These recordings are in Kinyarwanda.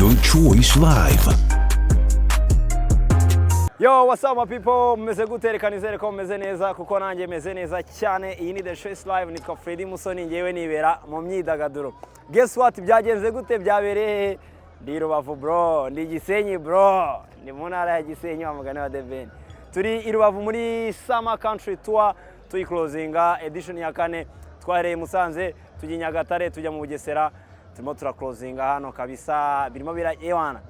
The Choice Live. Yo, what's up my people? Meze gute reka nizere ko meze neza kuko nanjye meze neza cyane. Iyi ni The Choice Live, nitwa Freddy Musoni, ngewe nibera mu myidagaduro. Guess what, byagenze gute? Byabereye ndi Rubavu bro, ndi Gisenyi bro, ndi mu ntara ya Gisenyi wa mugane wa Deveni. Turi i Rubavu muri Summer Country Tour, tuyi closinga edition ya 4. Twahereye Musanze, tujya Nyagatare, tujya mu Bugesera, turimo tura closinga hano kabisa, birimo bira ewana.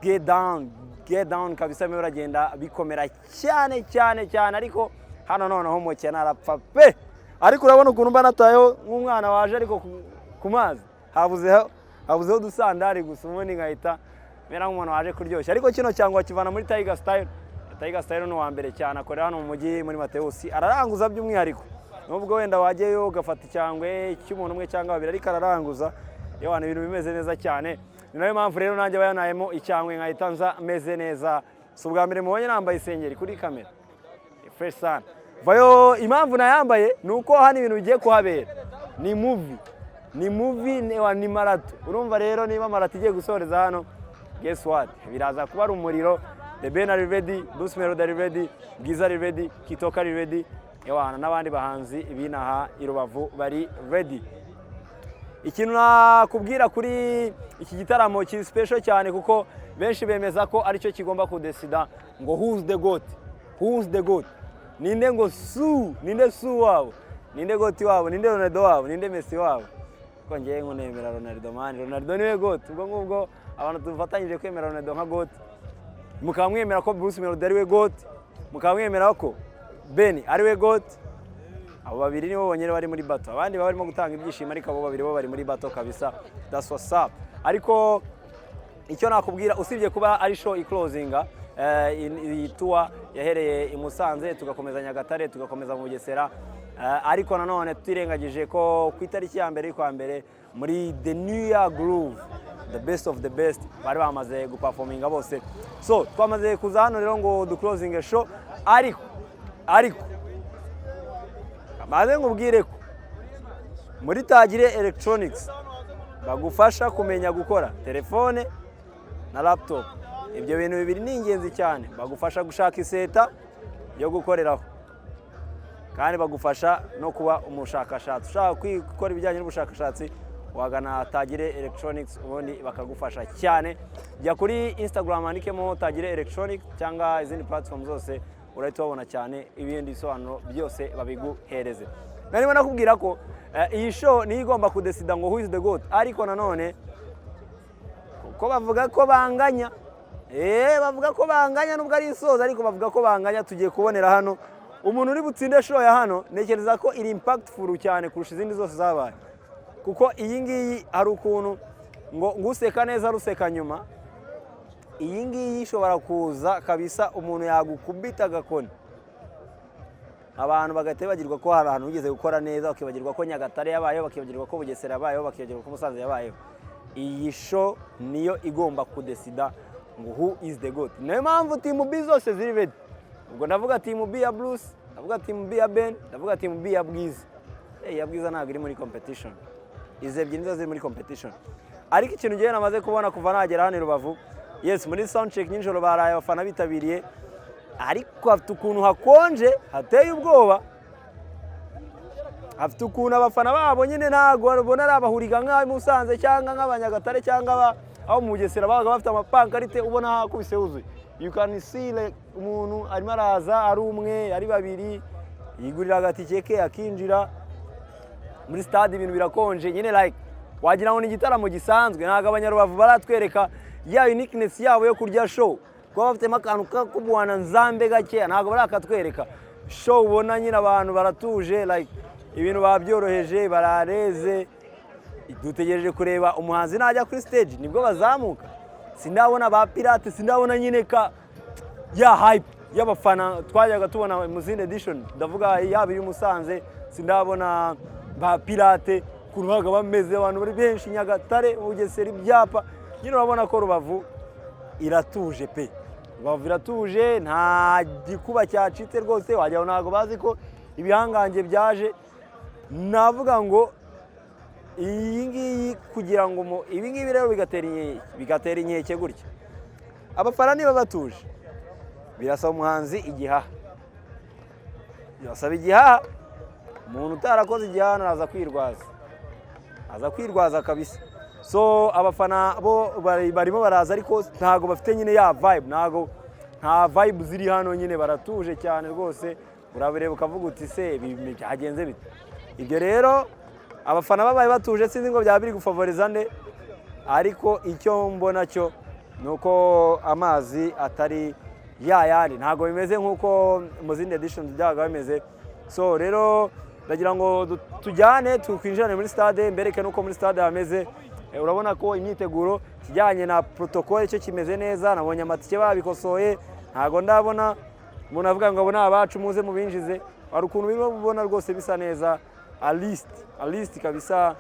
Get down kabisa, mwe uragenda bikomera cyane ariko hano noneho muke narapfa pe. Ariko urabona ukuntu mba natayo nk'umwana waje ariko ku mazi habuzeho dusandari gusa ubundi ngahita mera nk'umuntu waje kuryoshya. Ariko kino cyangwa kivana muri Tiger Style no wa mbere cyane, akorera hano mu mujyi muri Mateus, araranguza by'umwihariko. Nubwo wenda wajeyo gafata cyangwe cy'umuntu umwe cyangwa babiri, ariko araranguza yewana ibintu bimeze neza cyane. Ni nayo mpamvu rero nanjye bayanayemo icyangwe nkahita nza meze neza. Si ubwa mbere mubonye nambaye isengeri kuri kamera, fresh sana. Vayo impamvu nayambaye nuko hano ibintu bigiye kuhabera ni movie ni marato. Urumva rero niba marato igiye gusoreza hano, guess what, biraza kuba ari umuriro. The Ben are ready, Bruce Melodie are ready, Bwiza are ready, Kitoka are ready, yewana n'abandi bahanzi ibinaha i Rubavu bari ready. Ikintu nakubwira kuri iki gitaramo kiri special cyane kuko benshi bemeza ko ari cyo kigomba kudesida ngo who's the goat, ninde ngo ninde wabo, ninde goat wabo, ninde Ronaldo wabo, ninde Messi wabo. Ko ngiye ngo nemera Ronaldo niwe goat. Ubwo ngubwo abantu tufatanyije kwemera Ronaldo nka goat, mukamwemera ko Bruce Melodie ari we goat, mukamwemera ko Ben ari we goat. Abo babiri nibo bonyine bari muri bato, abandi barimo gutanga ibyishimo, ariko abo babiri bo bari muri bato kabisa. That's what's up. Ariko icyo nakubwira, usibye kuba ari show i-closinga iyi tour yahereye i Musanze, tugakomeza Nyagatare, tugakomeza mu Bugesera, ariko nanone tutirengagije ko ku itariki ya mbere kwa mbere muri the New Year Groove, the best of the best, bari bamaze guperforminga bose. So twamaze kuza hano rero ngo du closing show, ariko maze ngubwire ko muri Tagire Electronics bagufasha kumenya gukora telefone na laptop. Ibyo bintu bibiri ni ingenzi cyane. Bagufasha gushaka iseta yo gukoreraho, kandi bagufasha no kuba umushakashatsi. Ushaka gukora ibijyanye n'ubushakashatsi, wagana Tagire Electronics ubundi bakagufasha cyane. Jya kuri Instagram andikemo Tagire Electronics cyangwa izindi platform zose, urahita wabona cyane ibindi bisobanuro byose babiguhereze. Narimo nakubwira ko iyi show ni igomba kudesida ngo who is the goat, ariko nanone ko bavuga ko banganya, bavuga ko banganya nubwo ari isoza, ariko bavuga ko banganya. Tugiye kubonera hano umuntu uri butsinde show ya hano. Nekereza ko iri impactful cyane kurusha izindi zose zabaye, kuko iyi ngiyi hari ukuntu ngo nguseka neza ruseka nyuma. Iyi ngiyi ishobora kuza kabisa umuntu yagukubita gakoni, abantu bagatebagirwa ko hari ahantu ugeze gukora neza, bakibagirwa ko Nyagatare yabayeho, bakibagirwa ko Bugesera yabayeho, bakibagirwa ko Musanze yabayeho. Iyi show niyo igomba kudesida ngo who is the goat. Niyo mpamvu team B zose ziri ready. Ubwo ndavuga team B ya Bruce, ndavuga team B ya Ben, ndavuga team B ya Bwiza. Ya Bwiza ntabwo iri muri competition, izi ebyiri nizo ziri muri competition. Ariko ikintu ngiye namaze kubona kuva nagera hano i Rubavu, yes, muri soundcheck nijoro baraye abafana bitabiriye, ariko afite ukuntu hakonje hateye ubwoba. Afite ukuntu abafana babo nyine ntago babona ari abahuriga nk'aho Musanze cyangwa nk'abanyagatare cyangwa aho mu Bugesera babaga bafite amapankarite ubona hakubise huzuye. You can see like umuntu arimo araza ari umwe ari babiri, yigurira agatike ke akinjira muri stade. Ibintu birakonje nyine, like wagira ngo ni igitaramo gisanzwe. Ntago abanyarubavu baratwereka ya uniqueness yabo yo kurya show, kuba bafite akantu k'ubwana nzambe gakeya, ntago barakatwereka. Show ubona nyine abantu baratuje, like ibintu babyoroheje, barareze. Dutegereje kureba umuhanzi najya kuri stage nibwo bazamuka. Sindabona ba pirate, sindabona nyine ka ya hype y'abafana twajyaga tubona mu zindi edition, ndavuga yaba iri Musanze. Sindabona ba pirate kuruhaga bameze abantu bari benshi Nyagatare, Bugesera, ibyapa. Nyine urabona ko Rubavu iratuje pe. Rubavu iratuje, nta gikuba cyacitse rwose. Wajyaho ntago bazi ko ibihangange byaje. Navuga ngo iyi ngiyi kugira ngo ibi ngibi rero bigatera inkeke gutya. Abafana niba batuje birasaba umuhanzi igihaha, birasaba igihaha. Umuntu utarakoze igihaha araza kwirwaza kabisa. So abafana bo barimo baraza ariko ntago bafite nyine ya vibe, nta vibe ziri hano nyine, baratuje cyane rwose. Urabireba ukavuga uti se byagenze bite? Ibyo rero abafana babaye batuje sinzi ngo byaba biri gufavoriza nde, ariko icyo mbona cyo nuko amazi atari yayandi, ntago bimeze nkuko mu zindi editions byaga bimeze. So rero ndagira ngo tujyane tukwinjirane muri stade, mbereke nuko muri stade hameze. Urabona ko imyiteguro kijyanye na protocole cyo kimeze neza, nabonye amatike babikosoye, ntago ndabona umuntu avuga ngo abona abacu muze mubinjize. Ari ukuntu birimo bubona rwose bisa neza, a list kabisa.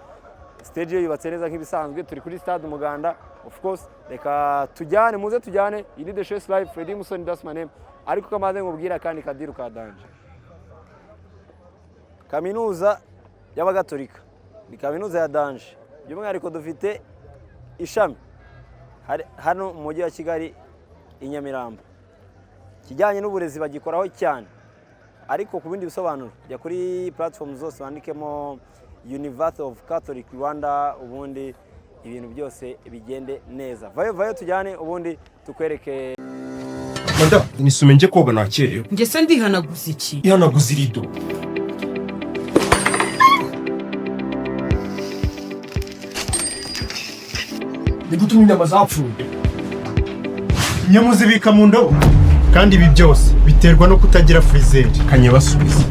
Stage yubatse neza nk'ibisanzwe, turi kuri stade Umuganda. Of course reka tujyane, muze tujyane. Ini the show live, Freddy Musoni, that's my name. Ariko kamaze ngubwira kandi kadiru ka danje. Kaminuza y'Abagatolika ni kaminuza ya danje. By'umwihariko dufite ishami hano mu mujyi wa Kigali i Nyamirambo. Kijyanye n'uburezi bagikoraho cyane, ariko ku bindi bisobanuro jya kuri platform zose bandikemo University of Catholic Rwanda, ubundi ibintu byose bigende neza. Vayo tujyane ubundi tukwereke. Manda nisume nje koga nakerewe. Nge se ndihanaguza iki? Ihanaguza irido. Nigutumye inyama zapfuye. Inyama zibika mu ndobo. Kandi ibi byose biterwa no kutagira freezer. Kanye basubiza.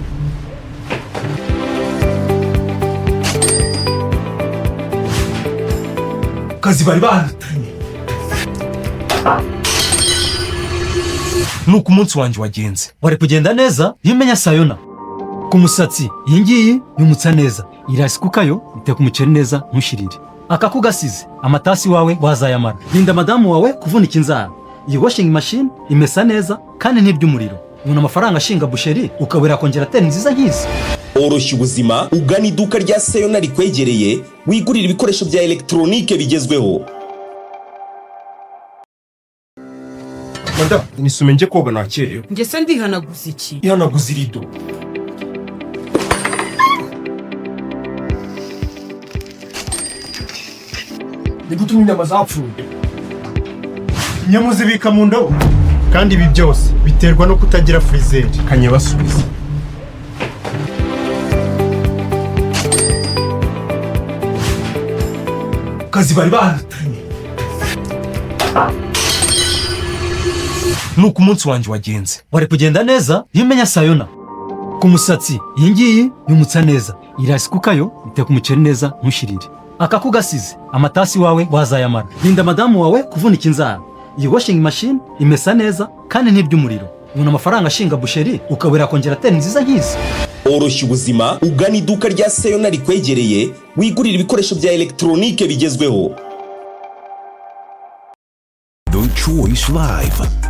Kazi bari bahatanye. Nuko umunsi wanje wagenze. Wari kugenda neza yimenya sayona. Ku musatsi iyi ngiyi yumutsa neza. Irasi kukayo iteka umuceri neza ntushirire. Akakugasize amatasi wawe wazayamara. Linda madamu wawe kuvunika inzara. Iyi washing machine imesa neza kandi n'iby'umuriro. Ubona amafaranga ashinga busheri ukabura kongera teri nziza nkizi. Oroshya ubuzima ugana iduka rya Sayona rikwegereye, wigurira ibikoresho bya elektronike bigezweho. Manda nisume nje koga nakerewe. Nge se ndihanaguza iki? Ihanaguza irido. Nigutumye inyama zapfuye. Inyama zibika mu ndobo. Kandi ibi byose biterwa no kutagira freezer. Kanye basubiza. Kazi bari bahatanye. Nuko umunsi wanje wagenze. Wari kugenda neza yimenya sayona. Ku musatsi iyi ngiyi yumutsa neza. Irasi kukayo iteka umuceri neza ntushirire. Akakugasize amatasi wawe wazayamara. Linda madamu wawe kuvunika inzara. Iyi washing machine imesa neza kandi n'iby'umuriro. Ubona amafaranga ashinga busheri ukabura kongera teri nziza nkizi. Oroshya ubuzima ugana iduka rya Sayona rikwegereye, wigurira ibikoresho bya elektronike bigezweho. The Choice Live.